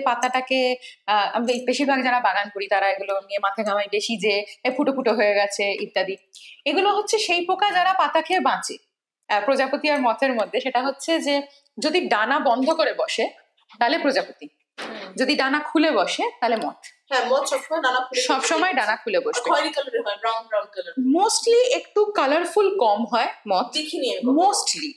পাতাটাকে বেশিরভাগ যারা বাগান করি তারা এগুলো নিয়ে মাথা ঘামাই বেশি যে ফুটো ফুটো হয়ে গেছে ইত্যাদি। এগুলো হচ্ছে সেই পোকা যারা পাতা খেয়ে বাঁচে। প্রজাপতি আর মথের মধ্যে সেটা হচ্ছে যে যদি ডানা বন্ধ করে বসে তাহলে প্রজাপতি, যদি ডানা খুলে বসে তাহলে মথ। হ্যাঁ, মথ সবসময় ডানা খুলে বসবে। খয়েরি কালারের হয়, ব্রাউন কালার। মোস্টলি একটু কালারফুল কম হয় মথ, দেখিনি মোস্টলি।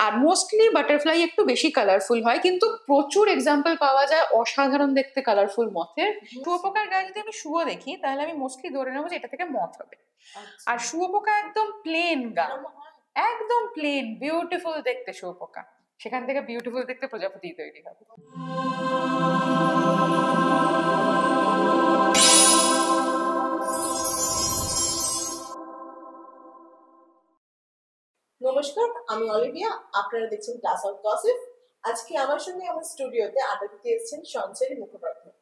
আর মোস্টলি বাটারফ্লাই একটু বেশি কালারফুল হয়, কিন্তু প্রচুর এক্সাম্পল পাওয়া যায় অসাধারণ দেখতে কালারফুল মথের। শুয়োপোকার গায়ে যদি আমি শুয়ো দেখি তাহলে আমি মোস্টলি ধরে নেবো যে এটা থেকে মথ হবে। আর শুয়োপোকা একদম প্লেন গা, একদম প্লেন বিউটিফুল দেখতে শুয়োপোকা, সেখান থেকে বিউটিফুল দেখতে প্রজাপতি তৈরি হবে। নমস্কার, আমি অলিভিয়া, আপনারা দেখছেন ক্লাস অফ গসিপ। আজকে আমার সঙ্গে আমার স্টুডিওতে আড্ডা দিতে এসেছেন Sanchari Mukhopadhyay,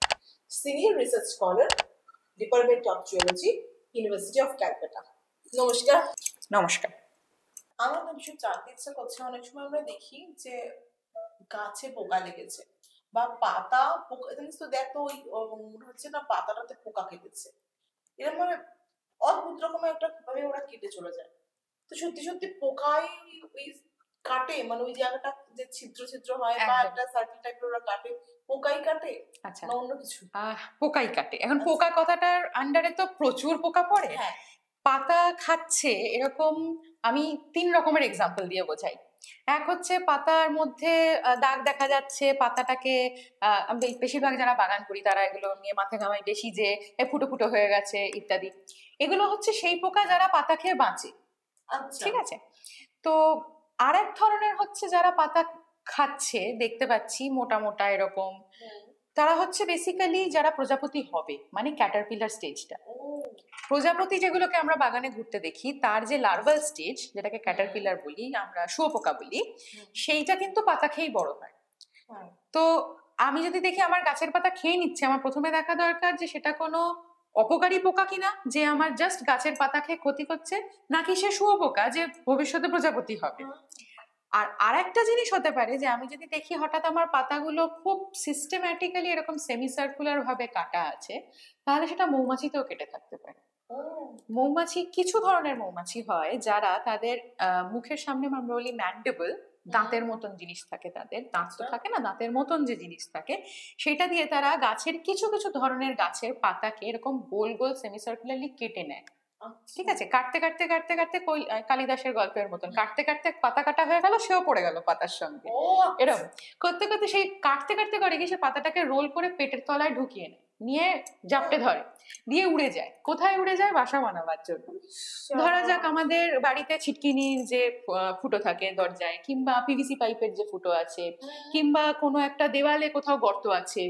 senior research scholar, department of geology, university of Calcutta. নমস্কার। নমস্কার। আমার না ভীষণ জানতে ইচ্ছা করছে, অনেক সময় আমরা দেখি যে গাছে পোকা লেগেছে বা পাতা পোকা, জানিস তো, দেখ তো ওই মনে হচ্ছে না পাতাটাতে পোকা কেটেছে, এরকম ভাবে অদ্ভুত রকমের একটা ভাবে ওরা কেটে চলে যায়। তো সত্যি সত্যি পোকাই ওই কাটে, মানে ওই জায়গাটা যে ছিদ্র ছিদ্র হয় বা একটা সার্কেল টাইপের ওরা কাটে, পোকাই কাটে? আচ্ছা, না অন্য কিছু? পোকাই কাটে। এখন পোকা কথাটার আন্ডারে তো প্রচুর পোকা পড়ে। পাতা খাচ্ছে এরকম আমি 3 রকমের এক্সাম্পল দিয়ে বোঝাই। এক হচ্ছে পাতার মধ্যে দাগ দেখা যাচ্ছে, পাতাটাকে বেশিরভাগ যারা বাগান করি তারা এগুলো নিয়ে মাথা ঘামাই বেশি যে ফুটো ফুটো হয়ে গেছে ইত্যাদি। এগুলো হচ্ছে সেই পোকা যারা পাতা খেয়ে বাঁচে। ঠিক আছে। তো আরেক ধরনের হচ্ছে যারা পাতা খাচ্ছে দেখতে পাচ্ছি মোটা মোটা এরকম, তারা হচ্ছে বেসিক্যালি যারা প্রজাপতি হবে, মানে ক্যাটারপিলার স্টেজটা। প্রজাপতি যেগুলোকে আমরা বাগানে ঘুরতে দেখি তার যে লার্ভাল স্টেজ, যেটাকে ক্যাটারপিলার বলি, আমরা শুয়োপোকা বলি, সেইটা কিন্তু পাতা খেয়েই বড় হয়। তো আমি যদি দেখি আমার গাছের পাতা খেয়ে নিচ্ছে, আমার প্রথমে দেখা দরকার যে সেটা কোনো অপকারী পোকা কিনা যে আমার জাস্ট গাছের পাতা খেয়ে ক্ষতি করছে, নাকি সে শুয়োপোকা যে ভবিষ্যতে প্রজাপতি হবে। আর আরেকটা জিনিস হতে পারে যে আমি যদি দেখি হঠাৎ আমার পাতাগুলো খুব সিস্টেম্যাটিক্যালি এরকম সেমি সার্কুলার ভাবে কাটা আছে, তাহলে সেটা মৌমাছিতেও কেটে থাকতে পারে। মৌমাছি, কিছু ধরনের মৌমাছি হয় যারা তাদের মুখের সামনে আমরা বলি ম্যান্ডিবল, দাঁতের মতন জিনিস থাকে, তাদের দাঁত তো থাকে না, দাঁতের মতন যে জিনিস থাকে সেটা দিয়ে তারা গাছের কিছু কিছু ধরনের গাছের পাতাকে এরকম গোল গোল সেমি সার্কুলারলি কেটে নেয়। ঠিক আছে, কাটতে কাটতে কাটতে কাটতে কালিদাসের গল্পের মতন কাটতে কাটতে পাতা কাটা হয়ে গেল, সেও পড়ে গেল পাতার সঙ্গে। এরকম করতে করতে সেই কাটতে কাটতে করে কি সে পাতাটাকে রোল করে পেটের তলায় ঢুকিয়ে নেয়, নিয়ে জাপটে ধরে, দিয়ে উড়ে যায়। কোথায় উড়ে যায়? বাসা বানাবার জন্য। ধরা যাক আমাদের বাড়িতে ছিটকিনির যে ফুটো থাকে দরজায়, কিংবা পিভিসি পাইপের যে ফুটো আছে, কিংবা কোনো একটা দেওয়ালে কোথাও গর্ত আছে,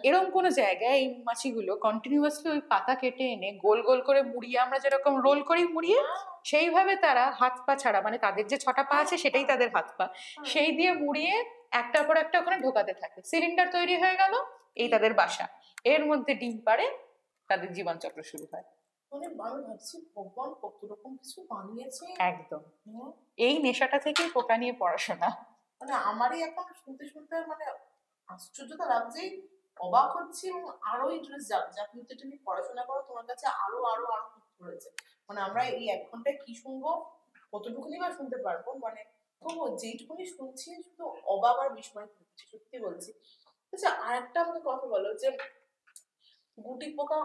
এরকম কোনো জায়গায় এই মাছিগুলো কন্টিনিউয়াসলি ওই পাতা কেটে এনে গোল গোল করে মুড়িয়ে, আমরা যেরকম রোল করি মুড়িয়ে, সেইভাবে তারা হাত পা ছাড়া, মানে তাদের যে 6টা পা আছে সেটাই তাদের হাত পা, সেই দিয়ে মুড়িয়ে একটার পর একটা ওখানে ঢোকাতে থাকে। সিলিন্ডার তৈরি হয়ে গেল, এই তাদের বাসা, এর মধ্যে ডিম পাড়ে, তাদের জীবন চক্র শুরু হয়। একদম এই নেশাটা থেকেই পোকা নিয়ে পড়াশোনা। মানে আমারই এখন শুনতে শুনতে মানে আশ্চর্যতা লাগছে, অবাক হচ্ছি, এবং আরো ইন্টারেস্ট যাচ্ছে। আপনি তো এটা নিয়ে পড়াশোনা করো, তোমার কাছে আরো আরো আরো রয়েছে। মানে আমরা এই 1 ঘন্টায় কি শুনবো, কতটুকুনি বা শুনতে পারবো, মানে তো যেইটুকুনি শুনছি শুধু অবাক আর বিস্ময় হচ্ছে, সত্যি বলছি। আচ্ছা, আরেকটা আমাকে কথা বলো, যে গুটি পোকা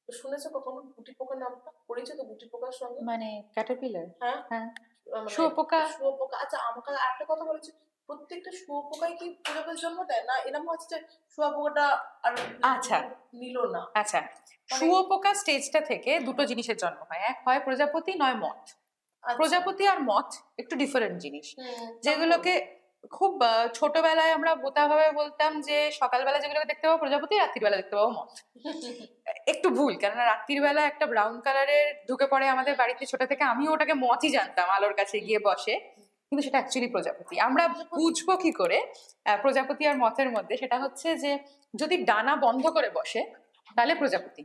শুনেছো কখনো? গুটি পোকার নামটা পড়েছো তো গুটি পোকার সঙ্গে? মানে ক্যাটারপিলার? হ্যাঁ হ্যাঁ, শুয়োপোকা। শুয়োপোকা। আচ্ছা, আমাকে একটা কথা বলেছে, প্রত্যেকটা শুয়োপোকাই কি প্রজাপতির জন্ম দেয় না? এরকম হচ্ছে শুয়োপোকাটা আর আচ্ছা নিল না। আচ্ছা, শুয়োপোকা স্টেজটা থেকে দুটো জিনিসের জন্ম হয়, এক হয় প্রজাপতি, নয় মথ। প্রজাপতি আর মথ একটু ডিফারেন্ট জিনিস, যেগুলোকে খুব ছোটবেলায় আমরা বোতা ভাবে বলতাম যে সকালবেলা যেগুলোকে দেখতে পাবো প্রজাপতি, রাত্রির বেলা দেখতে পাবো মথ। একটু ভুল, কেননা রাত্রির বেলা একটা ব্রাউন কালারের ঢুকে পড়ে আমাদের বাড়িতে ছোট থেকে, আমিও ওটাকে মথই জানতাম, আলোর কাছে গিয়ে বসে, কিন্তু সেটা অ্যাকচুয়ালি প্রজাপতি। আমরা বুঝবো কি করে প্রজাপতি আর মথের মধ্যে? সেটা হচ্ছে যে যদি ডানা বন্ধ করে বসে তাহলে প্রজাপতি,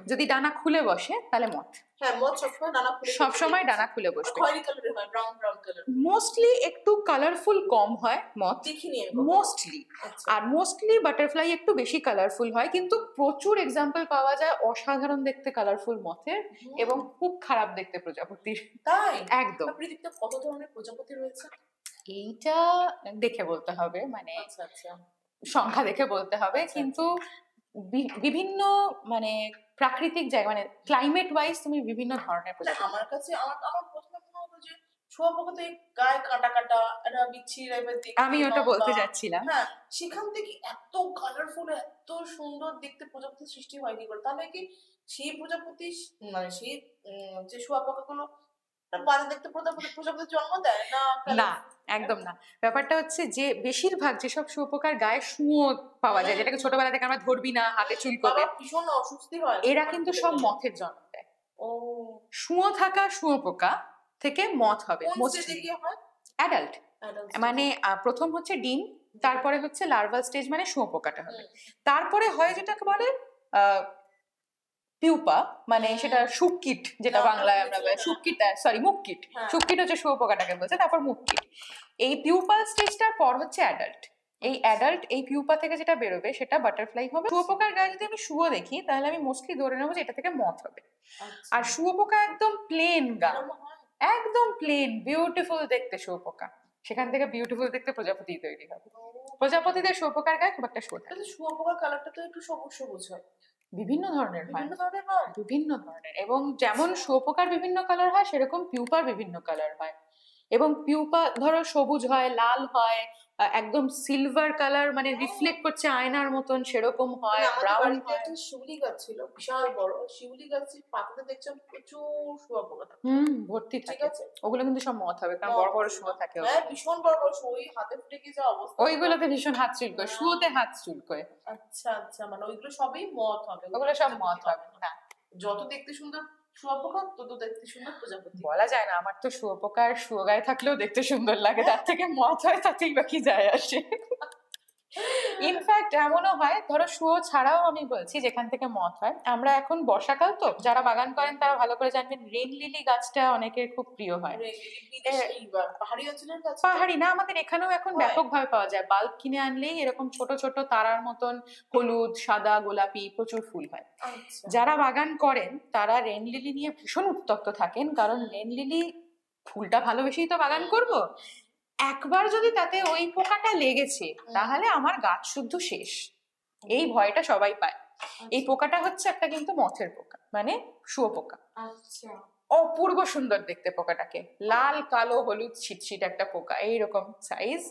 যদি ডানা খুলে বসে তাহলে মথ। হ্যাঁ, মথ সবসময় ডানা খুলে, সবসময় ডানা খুলে বসবে। খয়েরি কালারের হয়, ব্রাউন কালার। মোস্টলি একটু কালারফুল কম হয় মথ, দেখিনি মোস্টলি। আর মোস্টলি বাটারফ্লাই একটু বেশি কালারফুল হয়, কিন্তু প্রচুর এক্সাম্পল পাওয়া যায় অসাধারণ দেখতে কালারফুল মথের এবং খুব খারাপ দেখতে প্রজাপতির। তাই? একদম। পৃথিবীতে কত ধরনের প্রজাপতি রয়েছে এইটা দেখে বলতে হবে, মানে আচ্ছা সংখ্যা দেখে বলতে হবে, কিন্তু বিভিন্ন মানে প্রাকৃতিক জায়গা, মানে ক্লাইমেট ওয়াইজ তুমি বিভিন্ন ধরনের প্রজাপতি। আমার কাছে আমার প্রথমে মনে হতো যে শুয়োপোকা তো গায়ে কাটা কাটা একটা বিচ্ছিরি টাইপের দেখতে, আমি ওটা বলতে যাচ্ছিলাম। হ্যাঁ, সেখান থেকে এত কালারফুল এত সুন্দর দেখতে প্রজাপতি সৃষ্টি হয়নি করে, তাহলে কি সেই প্রজাপতি মানে সেই যে শুয়োপোকাগুলো বাজে দেখতে প্রজাপতির জন্ম দেয় না? না, একদম না। ব্যাপারটা হচ্ছে যে বেশিরভাগ যেসব শুয়োপোকার গায়ে শুঁয়ো পাওয়া যায়, যেটাকে ছোটবেলা থেকে আমরা ধরবি না, হাতে চুলকোবে, ভীষণ অস্বস্তি হয়, এরা কিন্তু সব মথের জন্ম দেয়। ও, শুঁয়ো থাকা শুয়োপোকা থেকে মথ হবে অ্যাডাল্ট। মানে প্রথম হচ্ছে ডিম, তারপরে হচ্ছে লার্ভাল স্টেজ মানে শুয়োপোকাটা হবে, তারপরে হয় যেটাকে বলে পিউপা, মানে সেটা শুককিট, যেটা বাংলায় আমরা বলি শুককিট, সরি মুক্কিট। শুককিট হচ্ছে শুয়োপোকাটাকে বলছে, তারপর মুক্কিট। এই পিউপাল স্টেজটার পর হচ্ছে অ্যাডাল্ট। এই অ্যাডাল্ট এই পিউপা থেকে যেটা বেরোবে সেটা বাটারফ্লাই হবে। শুয়োপোকার গায়ে যদি আমি শুয়ো দেখি তাহলে আমি মোস্টলি ধরে নেবো যে এটা থেকে মথ হবে। আর শুয়োপোকা একদম প্লেন গা, একদম প্লেন বিউটিফুল দেখতে শুয়োপোকা, সেখান থেকে বিউটিফুল দেখতে প্রজাপতি তৈরি হবে। প্রজাপতিদের শুয়োপোকার গায়ে খুব একটা শো থাকে। শুয়োপোকার কালারটা তো একটু সবুজ সবুজ হয়, বিভিন্ন ধরনের বিভিন্ন ধরনের, এবং যেমন শুয়োপোকার বিভিন্ন কালার হয় সেরকম পিউপার বিভিন্ন কালার হয়। এবং পিউপা ধরো সবুজ হয়, লাল হয়, একদম সিলভার কালার, মানে রিফ্লেক্ট করছে আয়নার মতন সেরকম হয়, ব্রাউন হয়। একটা শিউলি গাছ ছিল বিশাল বড়, শিউলি গাছের পাতাতে দেখছিলাম প্রচুর শুয়োপোকা ভর্তি থাকে। ওগুলো কিন্তু সব মথ হবে, কারণ বড় বড় শুয়ো থাকে। হ্যাঁ, ভীষণ বড় বড় শুয়ো, হাতে ফুটে গিয়ে যা অবস্থা। ওইগুলোতে ভীষণ হাত চুলকোয়, শুয়োতে হাত চুলকোয়। আচ্ছা, মানে ওইগুলো সবই মথ হবে? ওগুলো সব মথ হবে না। যত দেখতে সুন্দর শুয়োপোকা তত দেখতে সুন্দর প্রজাপতি। বলা যায় না, আমার তো শুয়োপোকার শুয়ো গায়ে থাকলেও দেখতে সুন্দর লাগে, তার থেকে মথ হয় তাতেই বা কি যায় আসে। ইনফ্যাক্ট এমনও হয়, ধরো শুয়ো ছাড়াও আমি বলছি যেখান থেকে মথ হয়, আমরা এখন বর্ষাকাল তো, যারা বাগান করেন তারা ভালো করে জানবেন রেন লিলি গাছটা অনেকের খুব প্রিয় হয়। পাহাড়ি না, আমাদের এখানেও এখন ব্যাপকভাবে পাওয়া যায়। বাল্ব কিনে আনলেই এরকম ছোট ছোট তারার মতন হলুদ, সাদা, গোলাপি প্রচুর ফুল হয়। যারা বাগান করেন তারা রেন লিলি নিয়ে ভীষণ উত্তপ্ত থাকেন, কারণ রেন লিলি ফুলটা ভালোবেসেই তো বাগান করব, একবার যদি তাতে ওই পোকাটা লেগেছে তাহলে আমার গাছ শুদ্ধ শেষ, এই ভয়টা সবাই পায়। এই পোকাটা হচ্ছে একটা কিন্তু মথের পোকা, মানে শুয়োপোকা। অপূর্ব সুন্দর দেখতে পোকাটাকে, লাল কালো হলুদ ছিটছিট একটা পোকা, এইরকম সাইজ,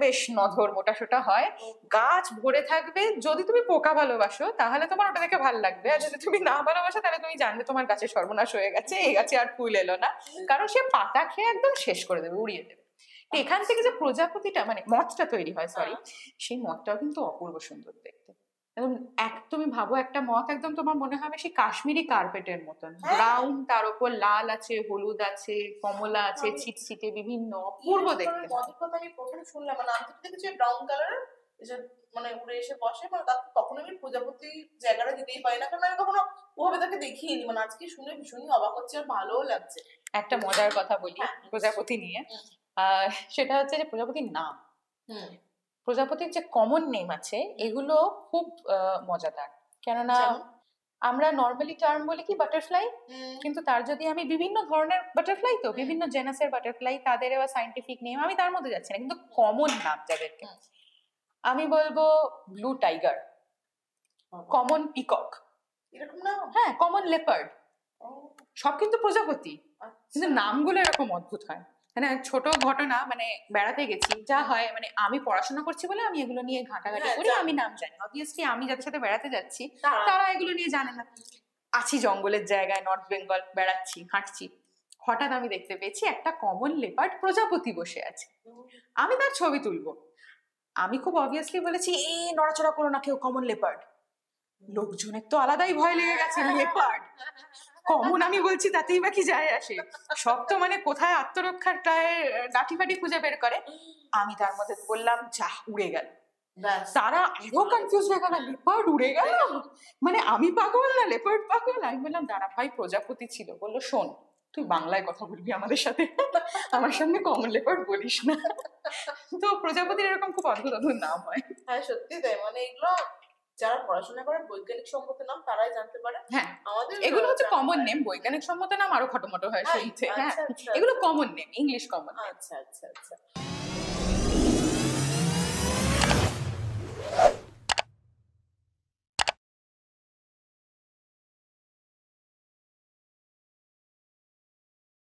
বেশ নধর মোটা সোটা হয়, গাছ ভরে থাকবে। যদি তুমি পোকা ভালোবাসো তাহলে তোমার ওটা দেখে ভালো লাগবে, আর যদি তুমি না ভালোবাসো তাহলে তুমি জানবে তোমার গাছে সর্বনাশ হয়ে গেছে, এই গাছে আর ফুল এলো না, কারণ সে পাতা খেয়ে একদম শেষ করে দেবে, উড়িয়ে দেবে। এখান থেকে যে প্রজাপতিটা মানে মথটা তৈরি হয়, সেই মথটাও কিন্তু অপূর্ব সুন্দর দেখতে। তুমি ভাবো একটা মথ একদম তোমার মনে হবে সেই কাশ্মীরি কার্পেটের মতন, ব্রাউন, তার উপর লাল আছে, হলুদ আছে, কমলা আছে, ছিটছিটে বিভিন্ন, অপূর্ব দেখতে। মথের কথা আমি প্রথম শুনলাম, মানে আমি দেখেছি ব্রাউন কালারের, মানে উড়ে এসে বসে, মানে তখন আমি প্রজাপতি জায়গাটা দিতেই পারি না, কারণ আমি কখনো ওভাবে তাকে দেখিনি। মানে আজকে শুনে ভীষণই অবাক হচ্ছে আর ভালোও লাগছে। একটা মজার কথা বলি প্রজাপতি নিয়ে, সেটা হচ্ছে যে প্রজাপতির নাম, প্রজাপতির যে কমন নেম আছে এগুলো খুব মজাদার। কেননা আমরা নর্মালি টার্ম বলি কি বাটারফ্লাই, কিন্তু তার যদি আমি বিভিন্ন ধরনের বাটারফ্লাই, তো বিভিন্ন জেনাসের বাটারফ্লাই, তাদের এবার সায়েন্টিফিক নেম আমি তার মধ্যে যাচ্ছি না, কিন্তু কমন নাম যাদেরকে আমি বলবো ব্লু টাইগার, কমন পিকক, এরকম না? হ্যাঁ, কমন লেপার্ড, সব কিন্তু প্রজাপতি, কিন্তু নামগুলো এরকম অদ্ভুত হয়। মানে ছোট ঘটনা, মানে বেড়াতে গেছি, যা হয়, মানে আমি পড়াশোনা করছি বলে আমি এগুলো নিয়ে ঘাটাঘাটি করি, আমি নাম জানি। অবভিয়াসলি আমি যাদের সাথে বেড়াতে যাচ্ছি তারা এগুলো নিয়ে জানে না। আছি জঙ্গলের জায়গায়, নর্থ বেঙ্গল, বেড়াচ্ছি, হাঁটছি, হঠাৎ আমি দেখতে পেয়েছি একটা কমন লেপার্ড প্রজাপতি বসে আছে, আমি তার ছবি তুলবো, আমি খুব অবভিয়াসলি বলেছি এই নড়াচড়া করো না কেউ, কমন লেপার্ড। লোকজনের তো আলাদাই ভয় লেগে গেছে, লেপার্ড কমন আমি বলছি তাতেই বা কি যায় আসে, সব তো মানে কোথায় আত্মরক্ষার প্রায় লাঠি ফাটি খুঁজে বের করে, আমি তার মধ্যে বললাম যা, উড়ে গেল। ব্যাস তারা আরো কনফিউজ হয়ে গেল, লেপার্ড উড়ে গেল, মানে আমি পাগল না লেপার্ড পাগল। আমি বললাম দাঁড়া ভাই, প্রজাপতি ছিল। বললো শোন, তুই বাংলায় কথা বলবি আমাদের সাথে, আমার সঙ্গে কমন লেপার্ড বলিস না। তো প্রজাপতির এরকম খুব অদ্ভুত অদ্ভুত নাম হয়। হ্যাঁ সত্যি তাই, মানে এগুলো যারা পড়াশোনা করে বৈজ্ঞানিক সম্মত নাম তারাই জানতে পারে। হ্যাঁ আমাদের এগুলো হচ্ছে কমন নেম, বৈজ্ঞানিক সম্মত নাম আরো খটোমটো হয় শুনতে। হ্যাঁ আচ্ছা আচ্ছা এগুলো কমন নেম, ইংলিশ কমন। আচ্ছা আচ্ছা আচ্ছা